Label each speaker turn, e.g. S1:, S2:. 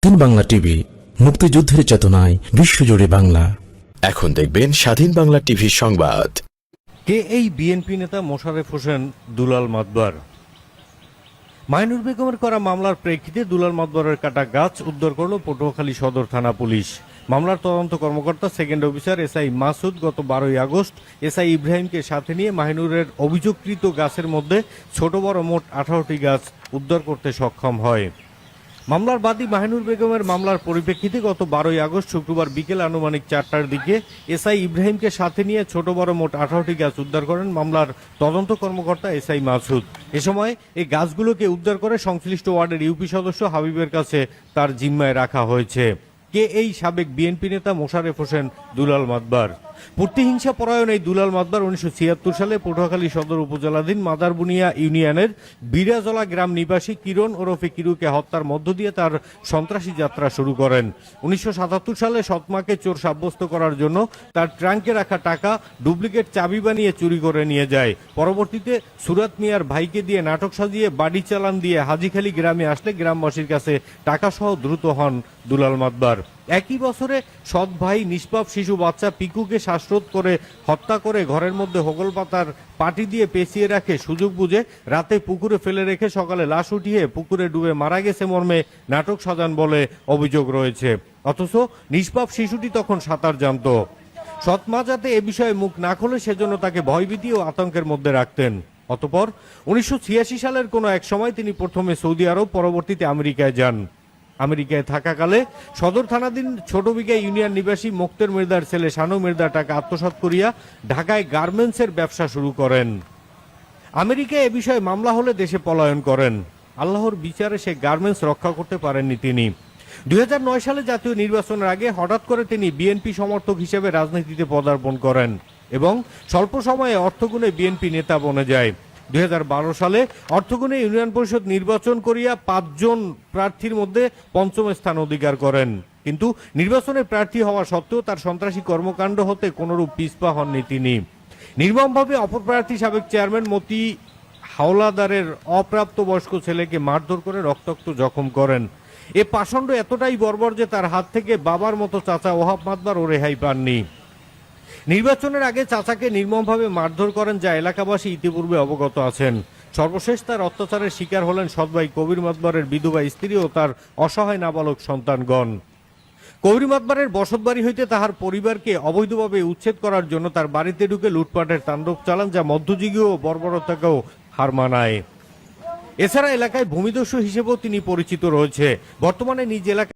S1: স্বাধীন বাংলা টিভি, মুক্তিযুদ্ধের চেতনায় বিশ্বজুড়ে বাংলা।
S2: এখন দেখবেন স্বাধীন বাংলা টিভি সংবাদ।
S3: কে এই বিএনপি নেতা মোশাররফ হোসেন দুলাল মাতবার? মাইনুর বেগমের করা মামলার প্রেক্ষিতে দুলাল মাতবরের কাটা গাছ উদ্ধার করল পটুয়াখালী সদর থানা পুলিশ। মামলার তদন্ত কর্মকর্তা সেকেন্ড অফিসার এসআই মাসুদ গত 12 আগস্ট এসআই ইব্রাহিমকে সাথে নিয়ে মাইনুরের অভিযোগকৃত গাছের মধ্যে ছোট বড় মোট 18টি গাছ উদ্ধার করতে সক্ষম হয়। মামলার বাদী মাহিনুর বেগমের মামলার পরিপ্রেক্ষিতে গত 12 আগস্ট শুক্রবার বিকেল আনুমানিক 4টার দিকে এসআই ইব্রাহিমকে সাথে নিয়ে ছোট বড় মোট 18টি গাছ উদ্ধার করেন মামলার তদন্ত কর্মকর্তা এসআই মাসুদ। এ সময় এই গাছগুলোকে উদ্ধার করে সংশ্লিষ্ট ওয়ার্ডের ইউপি সদস্য হাবিবের কাছে তার জিম্মায় রাখা হয়েছে। কে এই সাবেক বিএনপি নেতা মোশাররফ হোসেন দুলাল মাতবার? প্রতিহিংসা পরায়ণ এই দুলাল মাতবার 1976 সালে পটুয়াখালী সদর উপজেলাধীন মাদারবুনিয়া ইউনিয়নের বিরাজলা গ্রাম নিবাসী কিরণ ওরফে কিরুকে হত্যার মধ্য দিয়ে তার সন্ত্রাসী যাত্রা শুরু করেন। 1977 সালে সৎমাকে চোর সাব্যস্ত করার জন্য তার ট্রাঙ্কে রাখা টাকা ডুপ্লিকেট চাবি বানিয়ে চুরি করে নিয়ে যায়। পরবর্তীতে সুরাত মিয়ার ভাইকে দিয়ে নাটক সাজিয়ে বাড়ি চালান দিয়ে হাজীখালী গ্রামে আসলে গ্রামবাসীর কাছে টাকাসহ দ্রুত হন দুলাল মাতবার। একই বছরে সৎ ভাই নিষ্পাপ শিশু বাচ্চা পিকুকে শ্বাসরোধ করে হত্যা করে ঘরের মধ্যে হোগল পাতার পাটি দিয়ে পেঁচিয়ে রাখে সুযোগ বুঝে রাতে পুকুরে ফেলে রেখে সকালে লাশ উঠিয়ে পুকুরে ডুবে মারা গেছে মর্মে নাটক সাজান বলে অভিযোগ রয়েছে। অথচ নিষ্পাপ শিশুটি তখন সাঁতার জানত। সৎ মা যাতে এ বিষয়ে মুখ না খোলে সেজন্য তাকে ভয়ভীতি ও আতঙ্কের মধ্যে রাখতেন। অতঃপর 1986 সালের কোনো এক সময় তিনি প্রথমে সৌদি আরব, পরবর্তীতে আমেরিকায় যান। আমেরিকায় থাকাকালে সদর থানাধীন ছোটবিঘা ইউনিয়ন নিবাসী মুক্তের মির্দার ছেলে শানু মির্দার টাকা আত্মসাৎ করিয়া ঢাকায় গার্মেন্টসের ব্যবসা শুরু করেন। আমেরিকায় এ বিষয়ে মামলা হলে দেশে পলায়ন করেন। আল্লাহর বিচারে সে গার্মেন্টস রক্ষা করতে পারেননি তিনি। 2009 সালে জাতীয় নির্বাচনের আগে হঠাৎ করে তিনি বিএনপি সমর্থক হিসেবে রাজনীতিতে পদার্পণ করেন এবং স্বল্প সময়ে অর্থগুণে বিএনপি নেতা বনে যায়। 2012 সালে অর্থগুণে ইউনিয়ন পরিষদ নির্বাচন করিয়া 5 জন প্রার্থীর মধ্যে পঞ্চম স্থান অধিকার করেন। কিন্তু নির্বাচনে প্রার্থী হওয়া সত্ত্বেও তার সন্ত্রাসী কর্মকাণ্ড হতে কোনরূপ পিছপা হননি তিনি। নির্মমভাবে অপর প্রার্থী সাবেক চেয়ারম্যান মতি হাওলাদারের অপ্রাপ্তবয়স্ক ছেলেকে মারধর করে রক্তাক্ত জখম করেন। এ পাষণ্ড এতটাই বর্বর যে তার হাত থেকে বাবার মতো চাচা ওহাব মাতবার ও রেহাই পাননি। নির্বাচনের আগে চাচাকে নির্মমভাবে মারধর করেন যা এলাকাবাসী ইতিপূর্বে অবগত আছেন। সর্বশেষ তার অত্যাচারের শিকার হলেন সৎভাই কবির মাতবরের বিধবা স্ত্রী ও তার অসহায় নাবালক সন্তানগণ। কবির মাতবরের বসতবাড়ি হইতে তাহার পরিবারকে অবৈধভাবে উচ্ছেদ করার জন্য তার বাড়িতে ঢুকে লুটপাটের তাণ্ডব চালান যা মধ্যযুগীয় বর্বরতাকেও হার মানায়। এছাড়া এলাকায় ভূমিদস্যু হিসেবেও তিনি পরিচিত রয়েছে। বর্তমানে নিজ এলাকায়